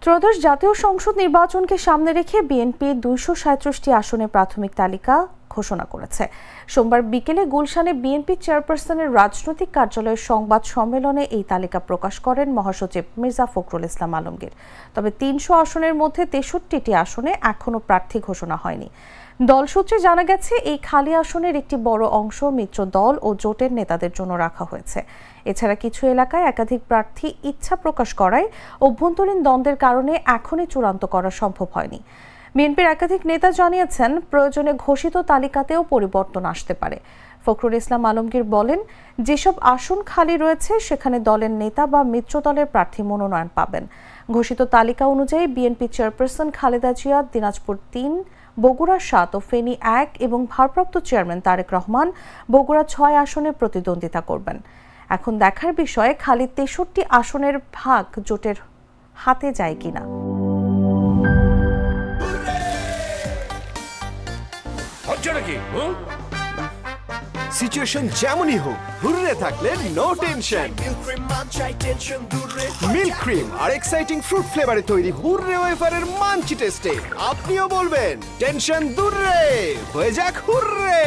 ত্রয়োদশ জাতীয় সংসদ নির্বাচনকে সামনে রেখে বিএনপি ২৩৭টি আসনে প্রাথমিক তালিকা ঘোষণা করেছে। সোমবার বিকেলে গুলশানে বিএনপি চেয়ারপারসনের রাজনৈতিক কার্যালয়ের সংবাদ সম্মেলনে এই তালিকা প্রকাশ করেন মহাসচিব মির্জা ফখরুল ইসলাম আলমগীর। তবে ৩০০ আসনের মধ্যে ৬৩টি আসনে এখনও প্রার্থী ঘোষণা হয়নি। দল সূত্রে জানা গেছে, এই খালি আসনের একটি বড় অংশ মিত্র দল ও জোটের নেতাদের জন্য রাখা হয়েছে। এছাড়া কিছু এলাকায় একাধিক প্রার্থী ইচ্ছা প্রকাশ করায় অভ্যন্তরীণ দ্বন্দ্বের কারণে এখনই চূড়ান্ত করা সম্ভব হয়নি। বিএনপির একাধিক নেতা জানিয়েছেন, প্রয়োজনে ঘোষিত তালিকাতেও পরিবর্তন আসতে পারে। ফখরুল ইসলাম আলমগীর বলেন, যেসব আসন খালি রয়েছে সেখানে দলের নেতা বা মিত্র দলের প্রার্থী মনোনয়ন পাবেন। ঘোষিত তালিকা অনুযায়ী বিএনপি চেয়ারপারসন খালেদা জিয়া দিনাজপুর ৩, বগুড়া ৭ ও ফেনী ১ এবং ভারপ্রাপ্ত চেয়ারম্যান তারেক রহমান বগুড়া ৬ আসনে প্রতিদ্বন্দ্বিতা করবেন। এখন দেখার বিষয়, খালি ৬৩ আসনের ভাগ জোটের হাতে যায় কিনা। সিচুয়েশন যেমনই হোক, হুররে থাকলে নো টেনশন। মিল্ক ক্রিম আর এক্সাইটিং ফ্রুট ফ্লেভারে তৈরি হুররে ওয়েফারের মাঞ্চি টেস্টে আপনিও বলবেন টেনশন দূরে হয়ে যাক হুররে।